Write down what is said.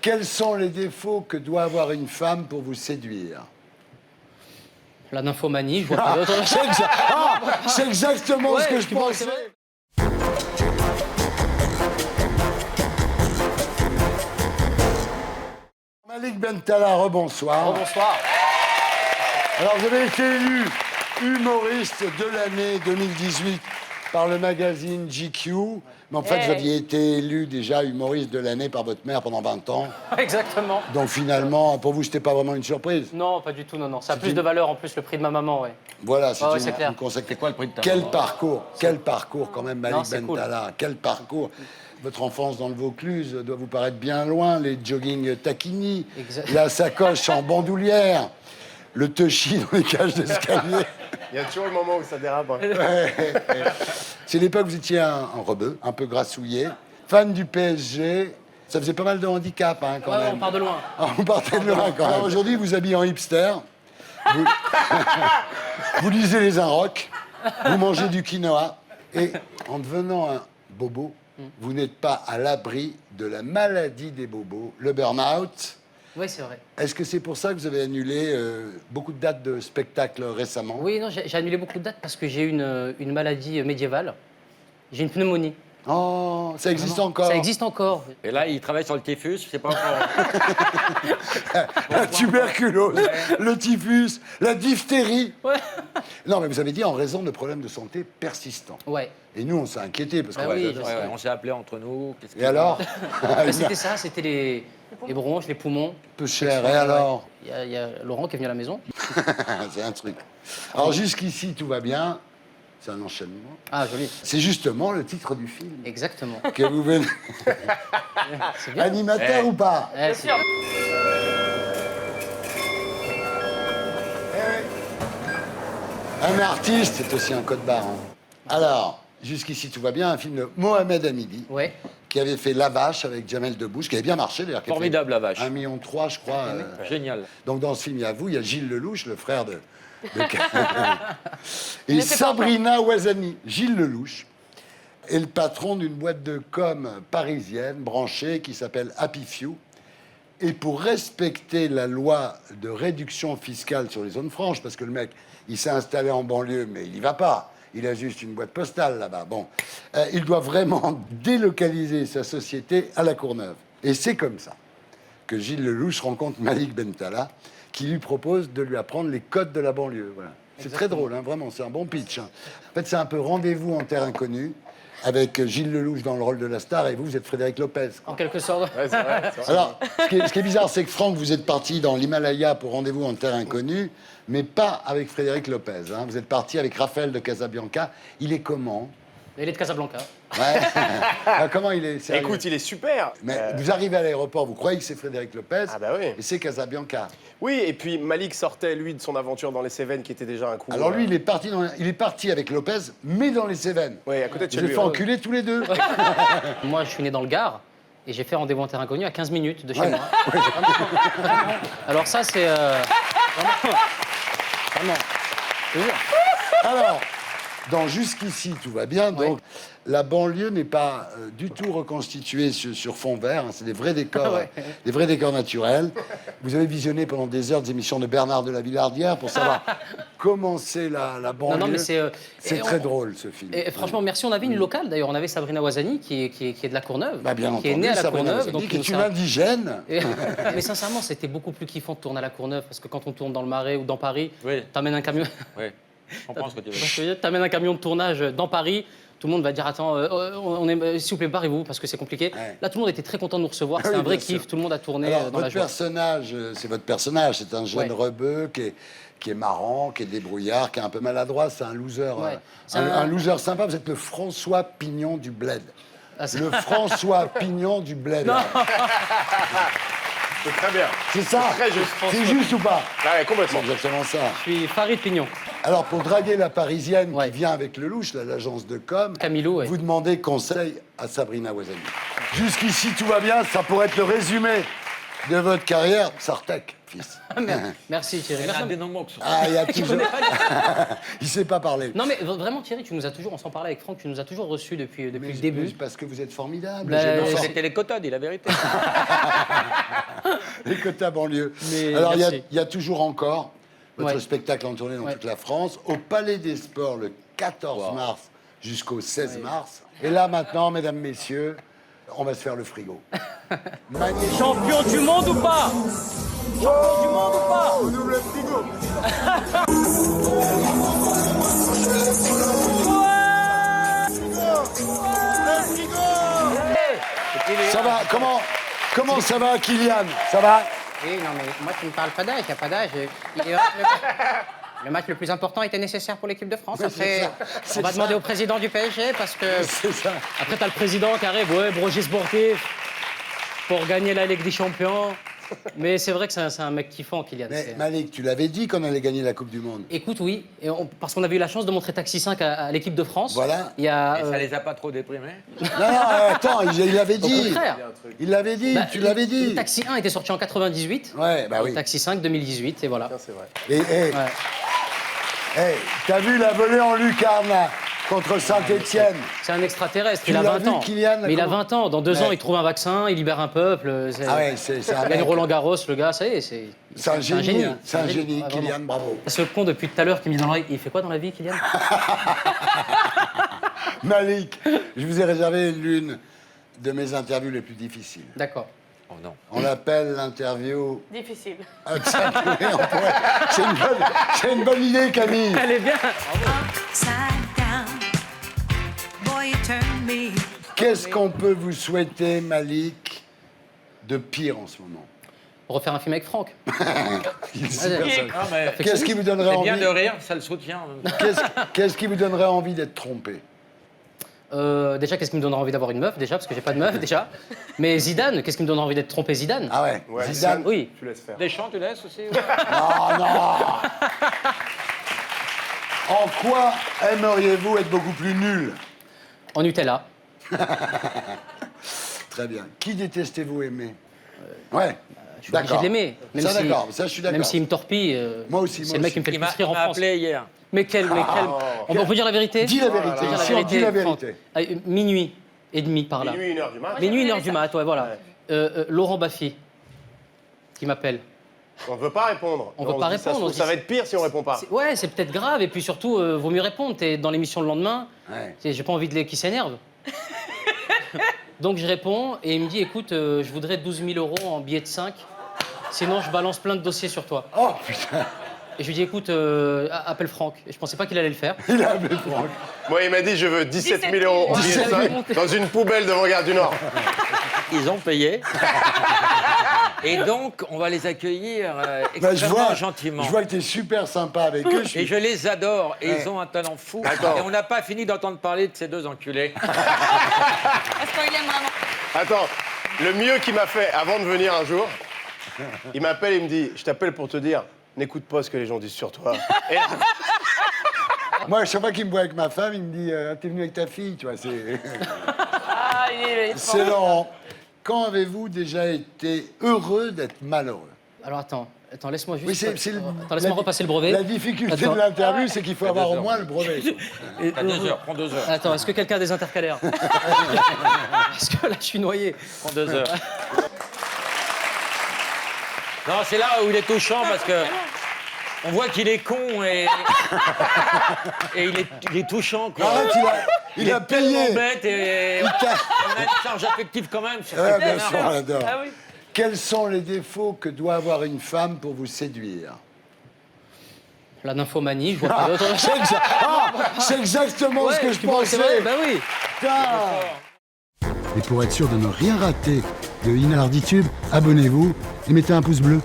Quels sont les défauts que doit avoir une femme pour vous séduire? La nymphomanie, je vois pas d'autre. C'est exactement ce que je pensais. Malik Bentala, rebonsoir. Bonsoir. Alors, vous avez été élu humoriste de l'année 2018 par le magazine GQ. Mais en fait, vous aviez été élu déjà humoriste de l'année par votre mère pendant 20 ans. Exactement. Donc finalement, pour vous, c'était pas vraiment une surprise. Non, pas du tout, non. Ça a plus de valeur, en plus, le prix de ma maman, ouais. Voilà, c'est c'est clair. une conséquence. C'est quoi le prix de ta Quel maman? parcours quand même, Malik c'est cool. Bentala. Quel parcours. Votre enfance dans le Vaucluse doit vous paraître bien loin. Les jogging taquini, Exact. la sacoche en bandoulière, le touchy dans les cages d'escalier. Il y a toujours le moment où ça dérape. Hein. C'est l'époque où vous étiez un rebeu, un peu grassouillé, fan du PSG. Ça faisait pas mal de handicap, hein, quand Ouais, même. on part de loin. Ah, on partait de loin, quand même. Aujourd'hui, vous habillez en hipster. Vous, vous lisez les Inrocks. Vous mangez du quinoa. Et en devenant un bobo, vous n'êtes pas à l'abri de la maladie des bobos, le burn-out. Oui, c'est vrai. Est-ce que c'est pour ça que vous avez annulé beaucoup de dates de spectacles récemment? Oui, non, j'ai annulé beaucoup de dates parce que j'ai eu une maladie médiévale. J'ai une pneumonie. Oh, ça existe encore. Ça existe encore. Et là, il travaille sur le typhus, c'est pas encore. La tuberculose, le typhus, la diphtérie. Ouais. Non, mais vous avez dit en raison de problèmes de santé persistants. Ouais. Et nous, on s'est inquiétés parce Bah qu'on oui, va- je sais. On s'est appelé entre nous. Qu'est-ce Et alors Bah, c'était ça, c'était les bronches, les poumons. Peu cher. Et alors Il y a Laurent qui est venu à la maison. C'est un truc. Alors jusqu'ici, tout va bien. C'est un enchaînement. Ah, joli. C'est justement le titre du film Exactement. que vous venez. C'est bien. Animateur ou pas? C'est- Un artiste, c'est aussi un code barre. Hein. Alors, jusqu'ici, tout va bien. Un film de Mohamed Hamidi. Ouais. Qui avait fait La Vache avec Jamel Debbouze, qui avait bien marché d'ailleurs. qui a fait Formidable, La Vache. 1,3 million, je crois. Génial. Donc dans ce film, il y a vous, il y a Gilles Lelouch, le frère de et Sabrina Ouazani. Gilles Lelouch est le patron d'une boîte de com parisienne branchée qui s'appelle Happy Few. Et pour respecter la loi de réduction fiscale sur les zones franches, parce que le mec, il s'est installé en banlieue, mais il n'y va pas. Il a juste une boîte postale là-bas. Bon, il doit vraiment délocaliser sa société à La Courneuve. Et c'est comme ça que Gilles Lelouch rencontre Malik Bentala, qui lui propose de lui apprendre les codes de la banlieue. Voilà. C'est très drôle, hein, vraiment, c'est un bon pitch. Hein. En fait, c'est un peu rendez-vous en terre inconnue, avec Gilles Lelouch dans le rôle de la star, et vous êtes Frédéric Lopez. En quelque sorte. Ouais, c'est vrai. Alors, ce qui est bizarre, c'est que Franck, vous êtes parti dans l'Himalaya pour rendez-vous en terre inconnue, mais pas avec Frédéric Lopez. Hein. Vous êtes parti avec Raphaël de Casabianca. Il est comment? Il est de Casablanca. Ouais. Ah, comment il est sérieux? Écoute, il est super. Mais vous arrivez à l'aéroport, vous croyez que c'est Frédéric Lopez, Ah bah oui. et c'est Casabianca. Oui, et puis Malik sortait, lui, de son aventure dans les Cévennes, qui était déjà un coup... Alors lui, il est parti avec Lopez, mais dans les Cévennes. Oui, à côté de Ils chez se lui. fait ouais. enculer tous les deux. Moi, je suis né dans le Gard et j'ai fait rendez-vous en terre inconnue à 15 minutes de chez Ouais. moi. Alors ça, c'est... Vraiment. Je te jure. Alors, dans Jusqu'ici, tout va bien. Donc, la banlieue n'est pas du tout reconstituée sur fond vert. Hein, c'est des vrais décors, Ouais. des vrais décors naturels. Vous avez visionné pendant des heures des émissions de Bernard de la Villardière pour savoir comment c'est la banlieue. Non, mais c'est... C'est et très on- drôle, ce film. Et franchement, merci. On avait une locale, d'ailleurs. On avait Sabrina Ouazani, qui est de la Courneuve. Bah, bien qui entendu, est née à la Sabrina Courneuve. Ouazani, qui est nous, une ça- indigène. Et- mais sincèrement, c'était beaucoup plus kiffant de tourner à la Courneuve, parce que quand on tourne dans le Marais ou dans Paris, Oui, t'amènes un camion... oui. Je comprends ce que tu Tu vois ce que veux. je veux dire, t'amènes un camion de tournage dans Paris, tout le monde va dire attends, s'il vous plaît, barrez-vous parce que c'est compliqué. Ouais. Là, tout le monde était très content de nous recevoir. Ah C'est oui, un vrai bien kiff. sûr. Tout le monde a tourné Alors, dans la votre joie. personnage, c'est votre personnage. C'est un jeune Ouais. rebeu qui est marrant, qui est débrouillard, qui est un peu maladroit. C'est un loser, Ouais. C'est un loser sympa. Vous êtes le François Pignon du bled. Ah, c'est- Le François Pignon du bled. C'est très bien. C'est ça. Très juste. C'est juste ou pas? Ah ouais, C'est complètement. exactement ça. Je suis Farid Pignon. Alors, pour draguer la Parisienne Ouais. qui vient avec Lelouch, l'agence de com, Camilo, ouais. vous demandez conseil à Sabrina Ouazani. Jusqu'ici, tout va bien. Ça pourrait être le résumé de votre carrière. Sartek, fils. Merci Thierry. Il y a Merci. un dénouement que Ah, il y a toujours... Il sait pas parler. Non mais vraiment Thierry, tu nous as toujours, on s'en parlait avec Franck, tu nous as toujours reçus depuis le début. Mais parce que vous êtes formidable. Bah, J'ai c'est- ma C'était les cotodes, dit la vérité. les quotas banlieue. Mais Alors, merci. il y a toujours encore votre Ouais. spectacle en tournée dans Ouais. toute la France, au Palais des Sports le 14 mars jusqu'au 16 mars. Et là, maintenant, mesdames, messieurs, on va se faire le frigo. Magnifique. Champion du monde ou pas? Champion du monde ou pas? Double frigo. Ça va, comment ça va, Kylian? Ça va? Oui, non, mais moi, tu me parles pas d'âge, il n'y a pas d'âge. Le match le plus important était nécessaire pour l'équipe de France. Oui, c'est Après, ça, on va c'est demander ça. au président du PSG parce que... C'est ça. Après, t'as le président qui arrive, ouais, projet sportif pour gagner la Ligue des Champions. Mais c'est vrai que c'est un mec kiffant, Kylian. Mais C'est- Malik, tu l'avais dit qu'on allait gagner la Coupe du Monde. Écoute, oui, parce qu'on avait eu la chance de montrer Taxi 5 à l'équipe de France. Voilà. Il y a. Et ça les a pas trop déprimés? Non, attends, il l'avait dit. contraire. Il l'avait dit, Bah, tu l'avais dit. Taxi 1 était sorti en 98. Ouais, bah oui. Taxi 5 2018, et voilà. Tiens, c'est vrai. Et, Ouais. t'as vu la volée en lucarne là, contre Saint-Étienne? C'est un extraterrestre, Tu il a l'as 20 vu, ans. Kylian, Mais il a comment- 20 ans. Dans 2 ans, il trouve un vaccin, il libère un peuple. Ah ouais, c'est un Il gagne mec. Roland Garros, le gars, ça y est, c'est C'est un génie. hein. C'est un génie, Ouais, Kylian, vraiment. bravo. Ce con depuis tout à l'heure qui me dit dans l'oreille, il fait quoi dans la vie, Kylian? Malik, je vous ai réservé l'une de mes interviews les plus difficiles. D'accord. Oh non. On l'appelle l'interview. Difficile. C'est une bonne idée, Camille. Elle est bien. Upside down, boy, you turn me. Qu'est-ce qu'on peut vous souhaiter, Malik, de pire en ce moment? Refaire un film avec Franck. Il est super Allez. sympa. Ah, mais Qu'est-ce qui vous donnerait c'est envie bien de rire, ça le soutient en même temps. Qu'est-ce qui vous donnerait envie d'être trompé? Déjà, qu'est-ce qui me donnerait envie d'avoir une meuf, déjà, parce que j'ai pas de meuf, déjà. Mais Zidane, qu'est-ce qui me donnerait envie d'être trompé, Zidane? Ah ouais, Ouais, Zidane. Oui. Tu laisses faire. Deschamps, tu laisses aussi? Non, non. En quoi aimeriez-vous être beaucoup plus nul? En Nutella. Très bien. Qui détestez-vous aimer? Ouais. Je suis obligé de l'aimer. Même Ça, si- d'accord. Ça, je suis d'accord. Même s'il me torpille, Moi aussi, c'est moi le mec qui me fait Il le m'a plus rire en France. appelé hier. Mais quel... On peut dire la vérité? Dis la vérité. On peut dire Ici, on dit la vérité. Franck. Minuit et demi par là. Minuit, 1h du mat. Minuit, 1h du mat, ouais, voilà. Laurent Baffy, qui m'appelle. On ne veut pas répondre. On veut se pas dit, ça se répondre, trouve, on se Ça dit- va être pire si on répond pas. Ouais, c'est peut-être grave, et puis surtout, vaut mieux répondre. T'es dans l'émission le lendemain, Ouais. j'ai pas envie de qu'il s'énerve. Donc je réponds, et il me dit, écoute, je voudrais 12 000 € en billets de 5, sinon je balance plein de dossiers sur toi. Oh putain, Et je lui dis, écoute, appelle Franck. Et je pensais pas qu'il allait le faire. il a appelé Franck. Moi, il m'a dit je veux 17 000 € en 17 000 billet de 5 dans une poubelle devant Gare du Nord. Ils ont payé. Et donc, on va les accueillir Bah, extrêmement gentiment. je vois que tu es super sympa avec eux. Et je les adore. Et Ouais. ils ont un talent fou. D'accord. Et on n'a pas fini d'entendre parler de ces deux enculés. Est-ce qu'il aime vraiment? Attends, le mieux qu'il m'a fait avant de venir un jour, il m'appelle et il me dit je t'appelle pour te dire, n'écoute pas ce que les gens disent sur toi. Et Moi, chaque fois qu'il me voit avec ma femme, il me dit t'es venu avec ta fille, tu vois. Ah, il est C'est Laurent. Quand avez-vous déjà été heureux d'être malheureux? Alors attends, laisse-moi juste. Oui, c'est Attends, laisse-moi repasser le brevet. La difficulté Attends. de l'interview, c'est qu'il faut avoir 2 au heures. moins le brevet. Et T'as 2 heures, prends 2 heures. Attends, est-ce que quelqu'un a des intercalaires? Parce que là, je suis noyé. Prends 2 heures. Non, c'est là où il est touchant parce que on voit qu'il est con et il est touchant. Quoi. Arrête, il a tellement payé. bête et Il t'a- on a une charge affective quand même. Sur Ouais, cette bien nana. sûr, on l'adore. Ah oui. Quels sont les défauts que doit avoir une femme pour vous séduire? La nymphomanie, je vois pas d'autre. C'est exactement ce que je tu penses, c'est vrai? pensais. Bah oui. Putain. Et pour être sûr de ne rien rater de Inarditube, abonnez-vous et mettez un pouce bleu.